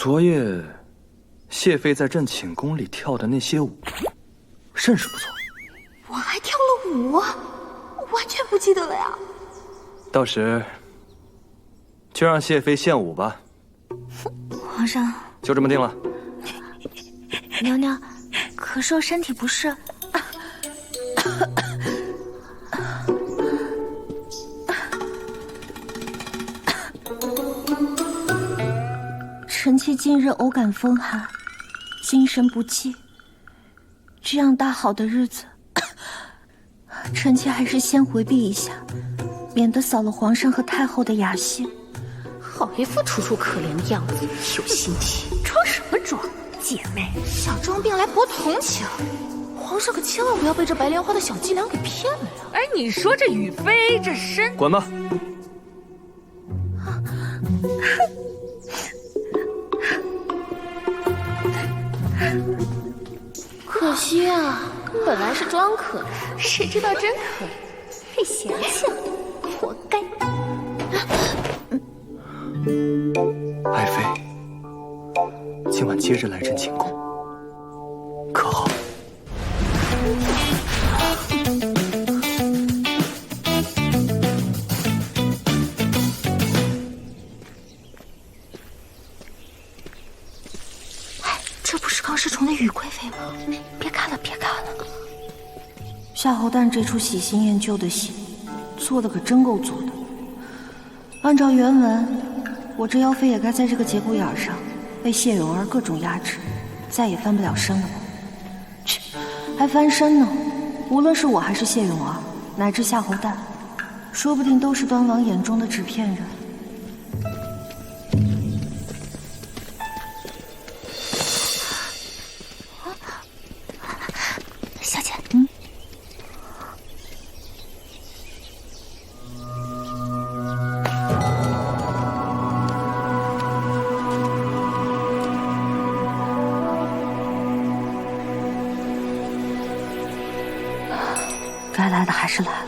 昨夜谢妃在朕寝宫里跳的那些舞，甚是不错。我还跳了舞，完全不记得了呀。到时就让谢妃献舞吧。皇上，就这么定了。娘娘，可是我身体不适。臣妾近日偶感风寒，精神不济。这样大好的日子，臣妾还是先回避一下，免得扫了皇上和太后的雅兴。好一副楚楚可怜的样子，有心机，装什么装？姐妹，想装病来博同情，皇上可千万不要被这白莲花的小伎俩给骗了呀！哎，你说这雨妃这身……滚吧！可惜啊，本来是装可爱，谁知道真可爱，被嫌弃了，活该。爱妃，今晚接着来朕寝宫，可好？这不是刚失宠的雨贵妃吗？别看了，别看了。夏侯诞这出喜新厌旧的戏，做的可真够足的。按照原文，我这妖妃也该在这个节骨眼上被谢永儿各种压制，再也翻不了身了吧？去，还翻身呢！无论是我还是谢永儿，乃至夏侯诞，说不定都是端王眼中的纸片人。小姐，该来的还是来了。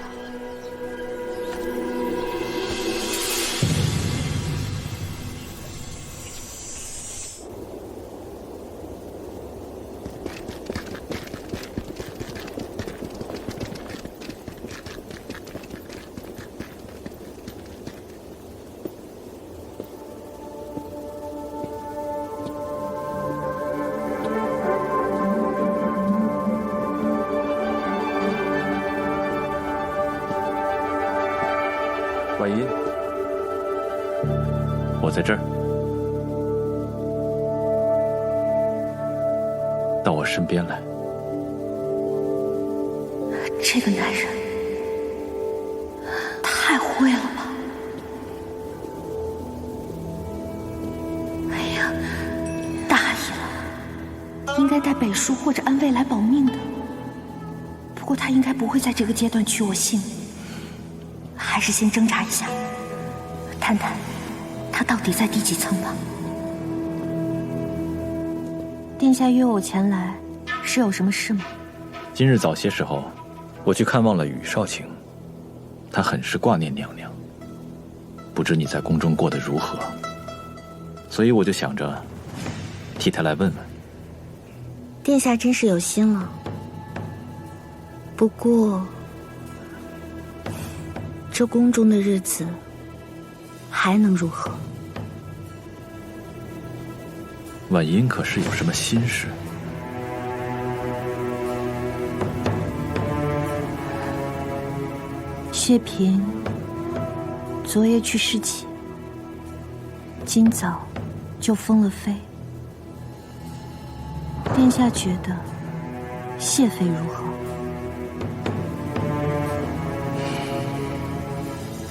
婉音，我在这儿，到我身边来。这个男人太会了吧！哎呀，大意了，应该带北书或者安慰来保命的。不过他应该不会在这个阶段取我性命，还是先挣扎一下，探探他到底在第几层吧。殿下约我前来，是有什么事吗？今日早些时候，我去看望了羽少卿，他很是挂念娘娘，不知你在宫中过得如何，所以我就想着替他来问问。殿下真是有心了，不过这宫中的日子还能如何？婉音可是有什么心事？薛平昨夜去侍寝，今早就封了妃。殿下觉得谢妃如何？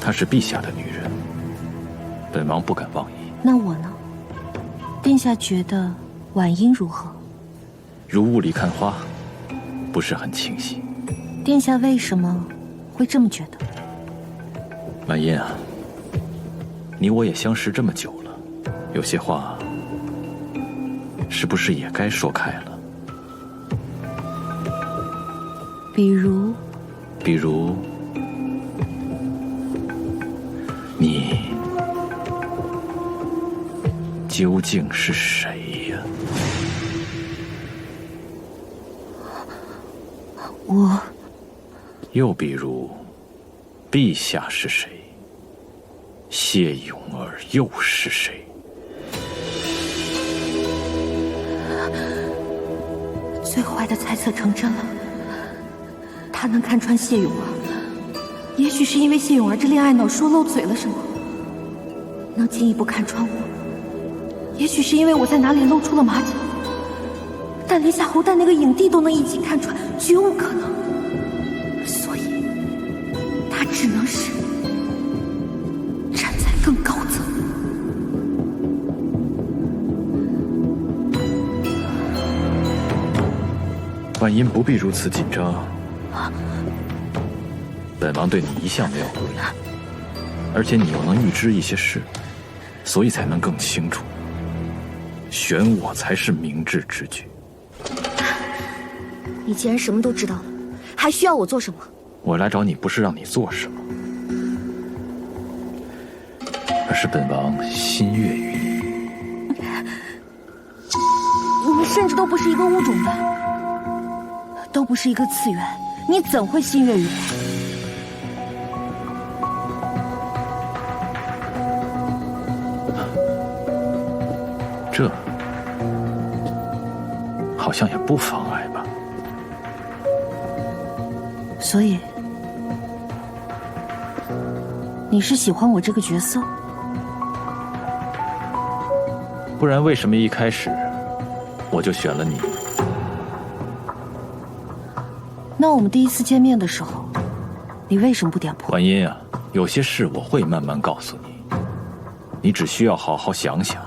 她是陛下的女人，本王不敢妄议。那我呢？殿下觉得婉音如何？如雾里看花，不是很清晰。殿下为什么会这么觉得？婉音啊，你我也相识这么久了，有些话是不是也该说开了？比如你究竟是谁呀？我……又比如，陛下是谁？谢永儿又是谁？最坏的猜测成真了，他能看穿谢永儿，也许是因为谢永儿这恋爱脑说漏嘴了什么，能进一步看穿我，也许是因为我在哪里露出了马脚，但连夏侯惇那个影帝都能一起看穿，绝无可能，所以他只能是站在更高层。婉音不必如此紧张。本王对你一向没有恶意，而且你又能预知一些事，所以才能更清楚，选我才是明智之举。你既然什么都知道了，还需要我做什么？我来找你不是让你做什么，而是本王心悦于你。你们甚至都不是一个物种的，都不是一个次元，你怎会心悦于我？这好像也不妨碍吧。所以，你是喜欢我这个角色？不然为什么一开始我就选了你？那我们第一次见面的时候，你为什么不点破？婉音啊，有些事我会慢慢告诉你，你只需要好好想想，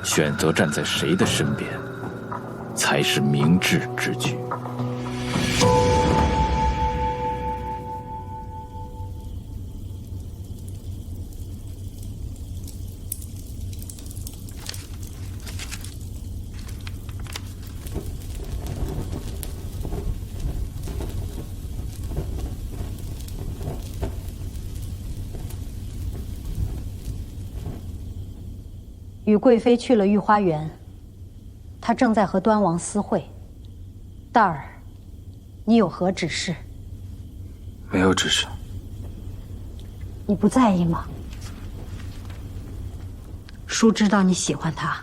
选择站在谁的身边，才是明智之举。与贵妃去了御花园，她正在和端王私会。大儿，你有何指示？没有指示。你不在意吗？叔知道你喜欢他，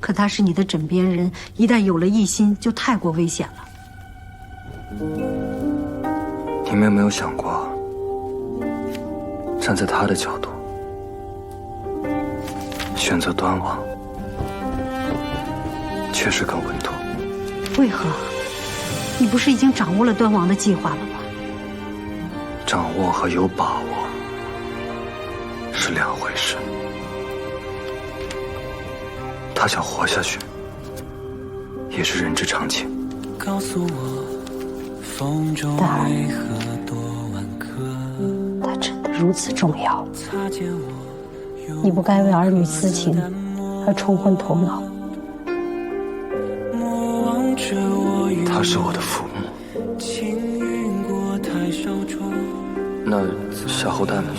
可他是你的枕边人，一旦有了异心，就太过危险了。你们有没有想过，站在他的角度，选择端王，确实更稳妥。为何？你不是已经掌握了端王的计划了吗？掌握和有把握是两回事。他想活下去，也是人之常情。大儿，他真的如此重要？你不该为儿女私情而冲昏头脑。他是我的父母。那夏侯惇呢？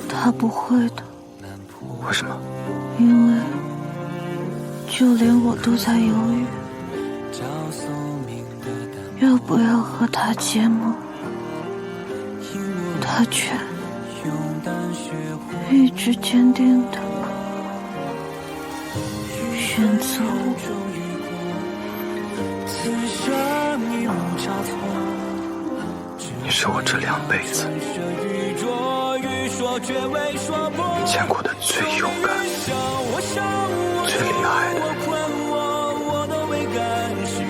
他不会的。为什么？因为就连我都在犹豫，要不要和他结盟，他却一直坚定的选择我。你是我这2辈子见过的最勇敢、最厉害的人，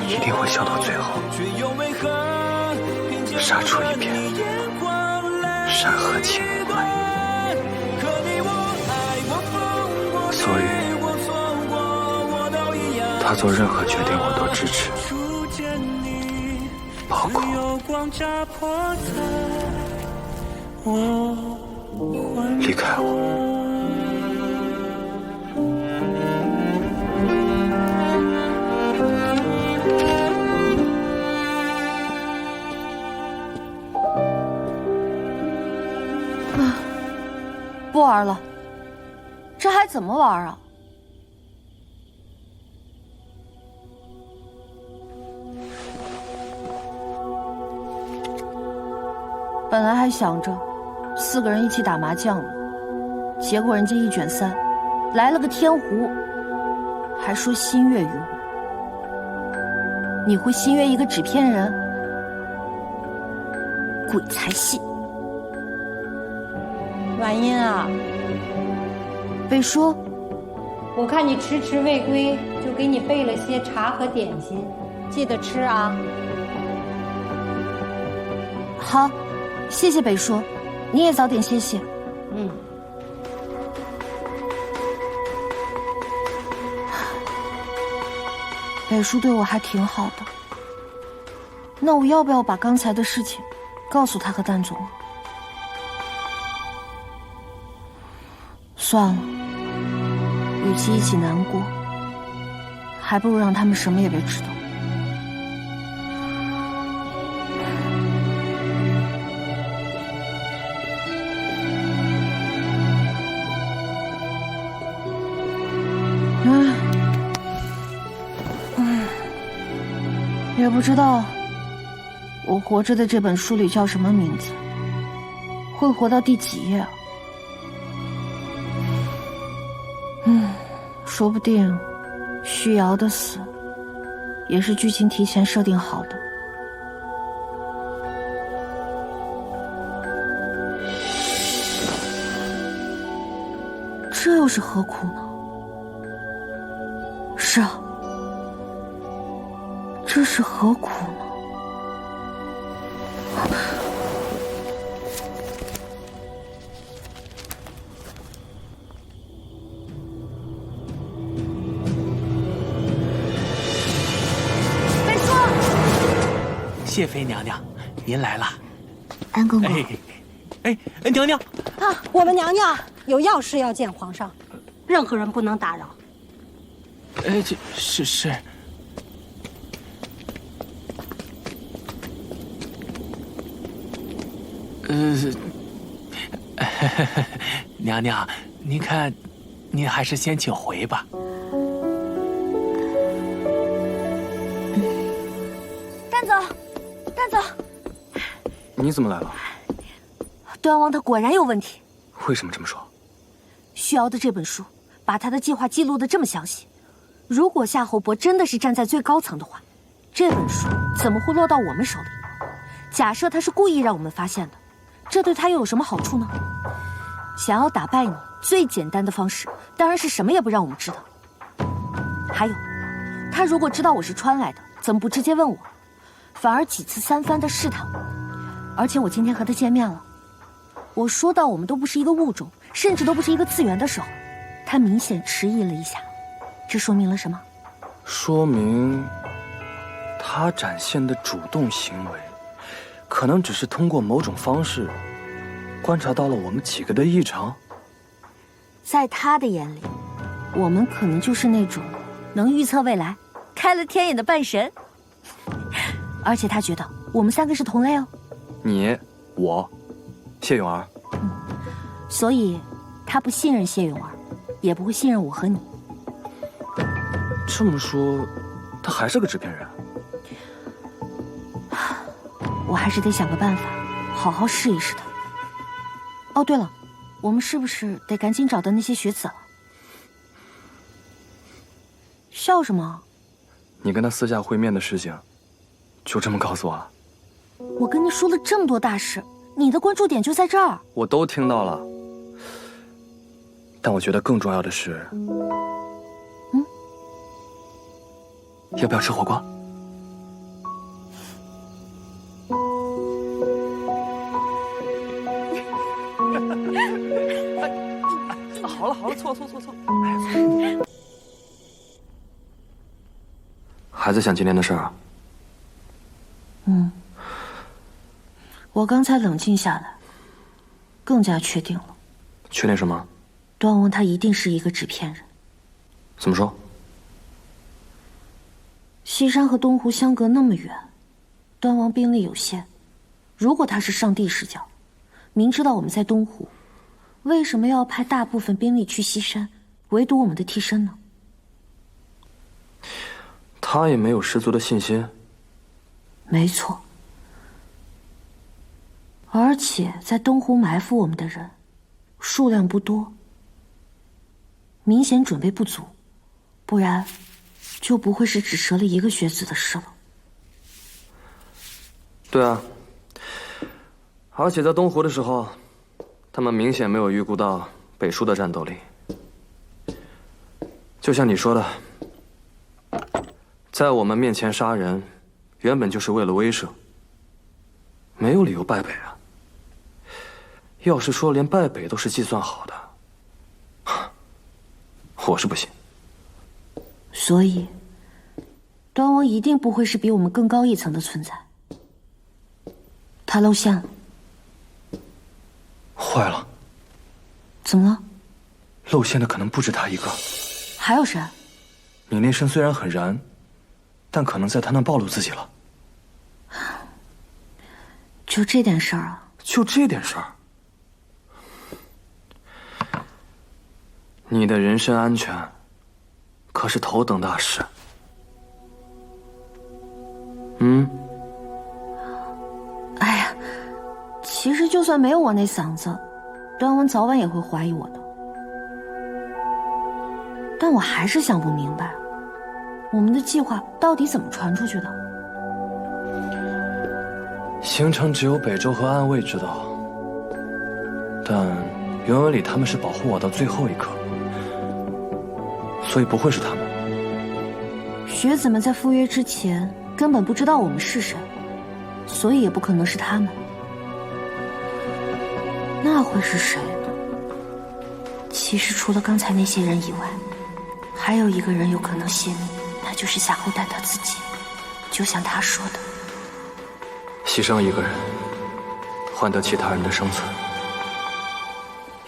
你一定会笑到最后，杀出一片山河情怀。所以，他做任何决定我都支持，包括离开我。不玩了，这还怎么玩啊？本来还想着4个人一起打麻将呢，结果人家1卷3，来了个天胡，还说心悦于我。你会心悦一个纸片人？鬼才信！婉音啊，北叔，我看你迟迟未归，就给你备了些茶和点心，记得吃啊。好，谢谢北叔，你也早点歇歇。嗯。北叔对我还挺好的，那我要不要把刚才的事情告诉他和蛋总呢？算了，与其一起难过，还不如让他们什么也别知道。也不知道我活着的这本书里叫什么名字，会活到第几页啊？说不定徐瑶的死也是剧情提前设定好的。这又是何苦呢？是啊，这是何苦呢？谢妃娘娘，您来了。安公公，哎，娘娘啊，我们娘娘有要事要见皇上，任何人不能打扰。这是。娘娘，您看，您还是先请回吧。蛋总，你怎么来了？端王他果然有问题。为什么这么说？徐瑶的这本书把他的计划记录得这么详细，如果夏侯伯真的是站在最高层的话，这本书怎么会落到我们手里？假设他是故意让我们发现的，这对他又有什么好处呢？想要打败你，最简单的方式当然是什么也不让我们知道。还有，他如果知道我是穿来的，怎么不直接问我，反而几次3番的试探我？而且我今天和他见面了，我说到我们都不是一个物种，甚至都不是一个次元的时候，他明显迟疑了一下。这说明了什么？说明他展现的主动行为，可能只是通过某种方式观察到了我们几个的异常。在他的眼里，我们可能就是那种能预测未来、开了天眼的半神。而且他觉得我们3个是同类哦。你、我、谢永儿。所以他不信任谢永儿，也不会信任我和你。这么说，他还是个纸片人。我还是得想个办法，好好试一试他。哦，对了，我们是不是得赶紧找到那些学子了？笑什么？你跟他私下会面的事情，就这么告诉我了？我跟你说了这么多大事，你的关注点就在这儿。我都听到了，但我觉得更重要的是，要不要吃火锅？好了，错。还在想今天的事儿啊？我刚才冷静下来，更加确定了。确定什么？端王他一定是一个纸片人。怎么说？西山和东湖相隔那么远，端王兵力有限。如果他是上帝视角，明知道我们在东湖，为什么要派大部分兵力去西山，围堵我们的替身呢？他也没有十足的信心。没错。而且在东湖埋伏我们的人数量不多，明显准备不足，不然就不会是只折了一个学子的事了。对啊，而且在东湖的时候，他们明显没有预估到北叔的战斗力。就像你说的，在我们面前杀人，原本就是为了威慑，没有理由败北啊。要是说连败北都是计算好的，我是不信。所以，端王一定不会是比我们更高一层的存在。他露馅了。坏了，怎么了？露馅的可能不止他一个。还有谁？你那身虽然很燃，但可能在他那暴露自己了。就这点事儿啊？就这点事儿？你的人身安全可是头等大事。哎呀，其实就算没有我那嗓子，端文早晚也会怀疑我的。但我还是想不明白，我们的计划到底怎么传出去的？行程只有北周和暗卫知道，但原文里他们是保护我到最后一刻，所以不会是他们。学子们在赴约之前根本不知道我们是谁，所以也不可能是他们。那会是谁呢？其实除了刚才那些人以外，还有一个人有可能泄密，那就是夏侯惇他自己。就像他说的，牺牲一个人，换得其他人的生存，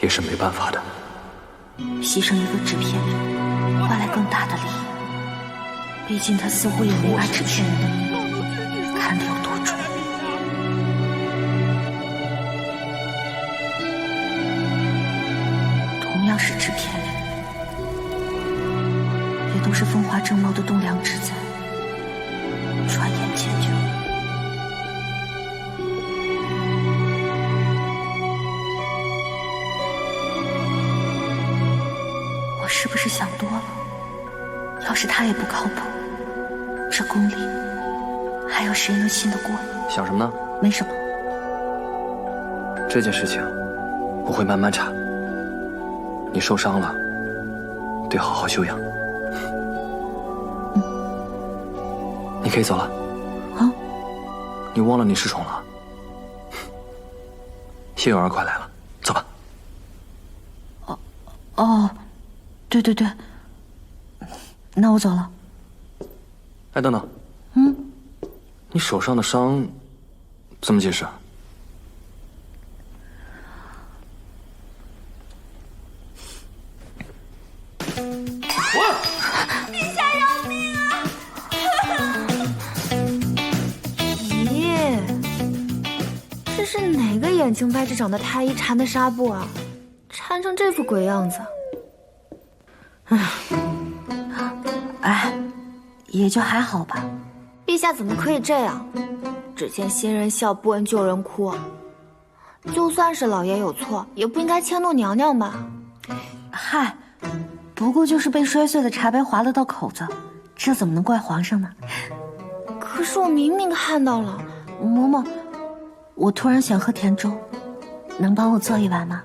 也是没办法的。牺牲一个制片人，换来更大的利益。毕竟他似乎也没把制片人的命看得有多重。同样是制片人，也都是风华正茂的栋梁之才，转眼间就……我是不是想多了？要是他也不靠谱，这宫里还有谁能信得过呢？想什么呢？没什么。这件事情我会慢慢查。你受伤了，得好好休养。你可以走了。啊？你忘了你失宠了？谢婉儿快来了，走吧。哦，对对对，那我走了。哎，等等。你手上的伤怎么解释？咦，这是哪个眼睛歪着长的太医缠的纱布啊？缠成这副鬼样子。哎，也就还好吧。陛下怎么可以这样？只见新人笑，不闻旧人哭。就算是老爷有错，也不应该迁怒娘娘吧？嗨，不过就是被摔碎的茶杯划了道口子，这怎么能怪皇上呢？可是我明明看到了。嬷嬷，我突然想喝甜粥，能帮我做一碗吗？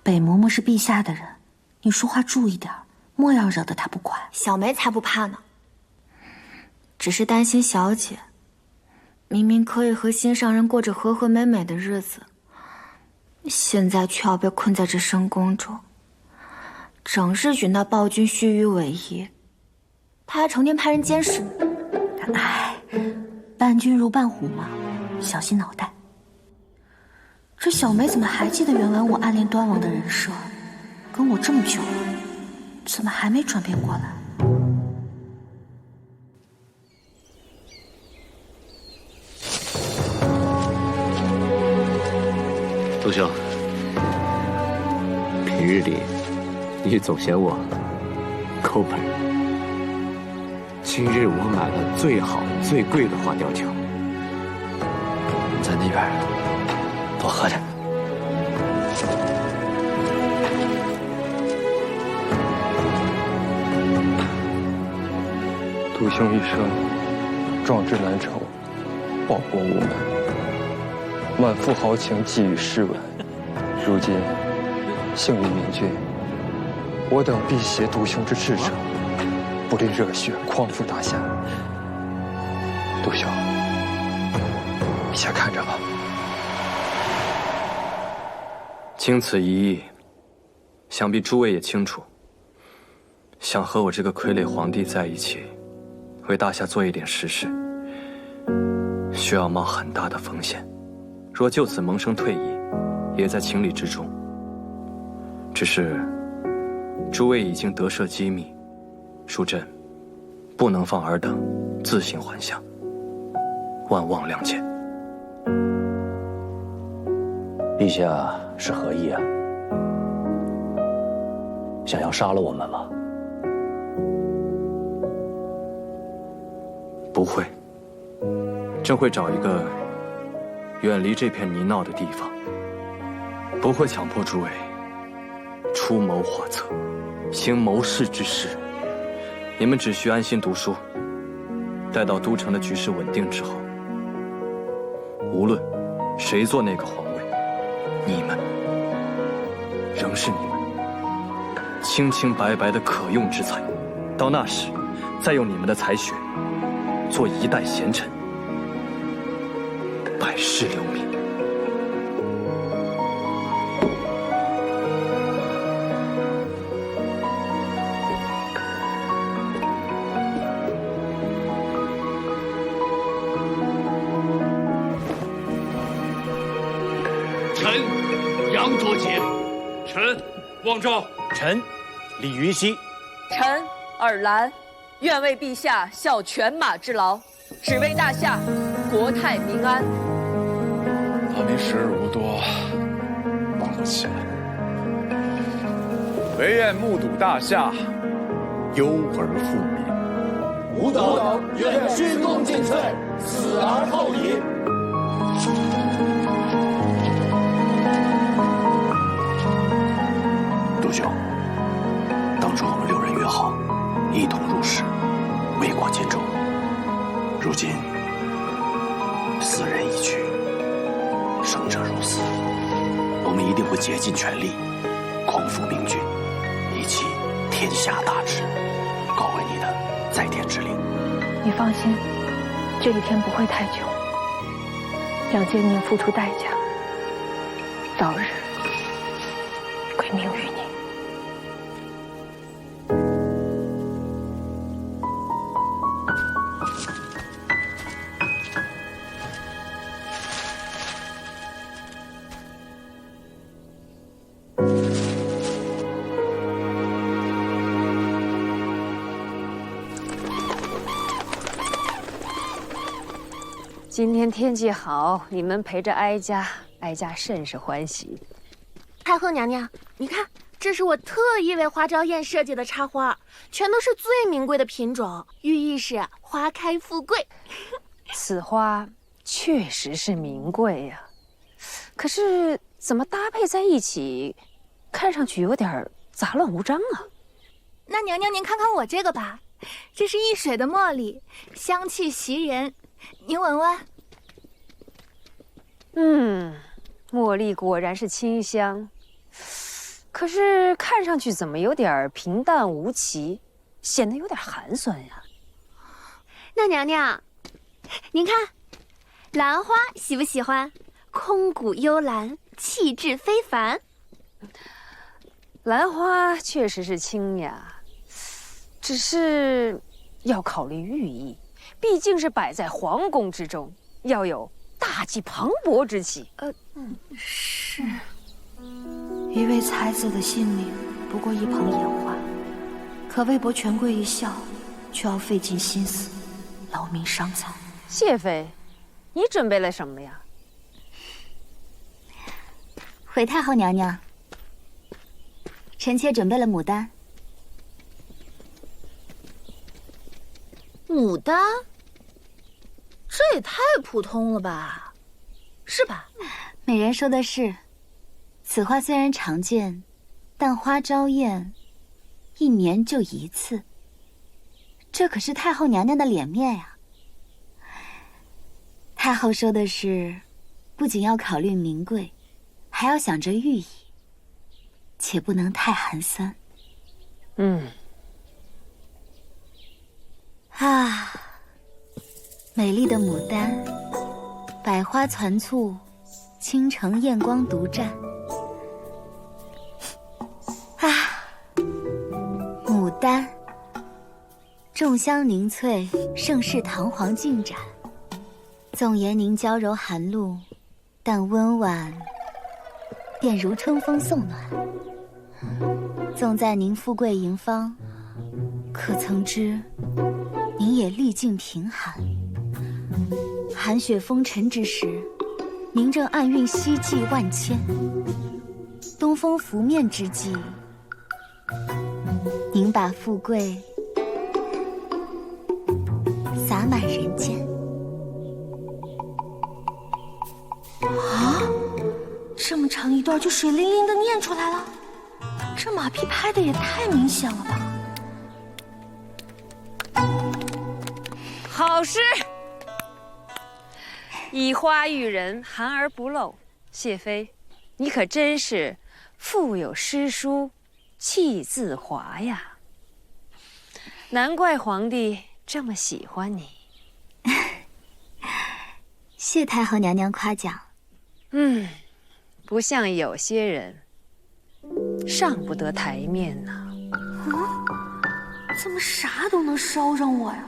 北嬷嬷是陛下的人，你说话注意点，莫要惹得她不快。小梅才不怕呢，只是担心小姐，明明可以和心上人过着和和美美的日子，现在却要被困在这深宫中，整日与那暴君虚与委蛇，他还成天派人监视你。哎，伴君如伴虎嘛，小心脑袋。这小梅怎么还记得原来我暗恋端王的人设？跟我这么久了，怎么还没转变过来？杜兄，平日里你总嫌我抠门，今今日我买了最好最贵的花雕酒，在那边多喝点。独兄一生壮志难酬，报国无门，满腹豪情寄予诗文。如今幸于明君，我等必携独兄之志者，不吝热血匡扶大夏。独兄，你先看着吧。经此一役，想必诸位也清楚，想和我这个傀儡皇帝在一起，为大夏做一点实事，需要冒很大的风险。若就此萌生退意，也在情理之中。只是诸位已经得赦机密，恕朕不能放尔等自行还乡，万望谅解。陛下是何意啊？想要杀了我们吗？不会，朕会找一个远离这片泥淖的地方，不会强迫诸位出谋划策，行谋士之事。你们只需安心读书，待到都城的局势稳定之后，无论谁做那个皇位，你们仍是你们，清清白白的可用之才。到那时，再用你们的才学做一代贤臣，百世留名。臣杨卓杰，臣汪昭，臣李云熙，臣尔兰，愿为陛下效犬马之劳，只为大夏国泰民安。大明时日无多，忙不起来，唯愿目睹大夏忧而复明。吾等愿鞠躬尽瘁，死而后已。独兄，当初我们6人约好，一同入仕，为国尽忠。如今4人已去，生者如斯，我们一定会竭尽全力，匡扶明君，以期天下大治，告为你的在天之灵。你放心，这一天不会太久，让奸佞付出代价，早日归命于你。今天天气好，你们陪着哀家，哀家甚是欢喜。太后娘娘，你看，这是我特意为花朝宴设计的插花，全都是最名贵的品种，寓意是花开富贵。此花确实是名贵呀，可是怎么搭配在一起，看上去有点杂乱无章啊？那娘娘您看看我这个吧，这是一水的茉莉，香气袭人，您闻闻。茉莉果然是清香，可是看上去怎么有点平淡无奇，显得有点寒酸呀。那娘娘，您看，兰花喜不喜欢？空谷幽兰，气质非凡。兰花确实是清雅，只是要考虑寓意，毕竟是摆在皇宫之中，要有大气磅礴之气。是。一位才子的性命不过一捧野花，可为博权贵一笑，却要费尽心思，劳民伤财。谢妃，你准备了什么呀？回太后娘娘，臣妾准备了牡丹。牡丹？这也太普通了吧，是吧？美人说的是，此花虽然常见，但花朝宴1年就1次，这可是太后娘娘的脸面呀。太后说的是，不仅要考虑名贵，还要想着寓意，且不能太寒酸。美丽的牡丹，百花攒簇，倾城艳光独占。牡丹，众香凝翠，盛世堂皇尽展。纵言您娇柔寒露，但温婉便如春风送暖。纵在您富贵迎芳，可曾知您也历尽贫寒。寒雪风尘之时，您正暗运希冀万千。东风拂面之际，您把富贵洒满人间。这么长一段就水灵灵的念出来了，这马屁拍的也太明显了吧！好诗，以花喻人，含而不露。谢妃，你可真是腹有诗书气自华呀！难怪皇帝这么喜欢你。谢太后娘娘夸奖。不像有些人上不得台面呢。怎么啥都能捎上我呀？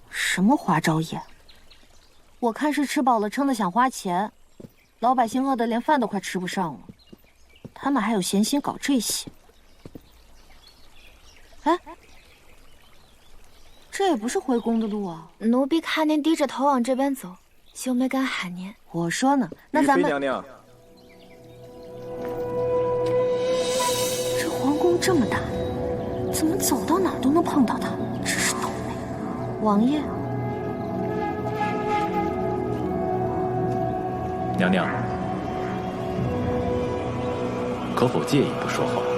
什么花朝宴？我看是吃饱了撑的想花钱，老百姓饿得连饭都快吃不上了，他们还有闲心搞这些？哎，这也不是回宫的路啊！奴婢看您低着头往这边走，就没敢喊您。我说呢，那咱们……娘娘，这皇宫这么大，怎么走到哪儿都能碰到他？真是倒霉！王爷，娘娘，可否介意不说话？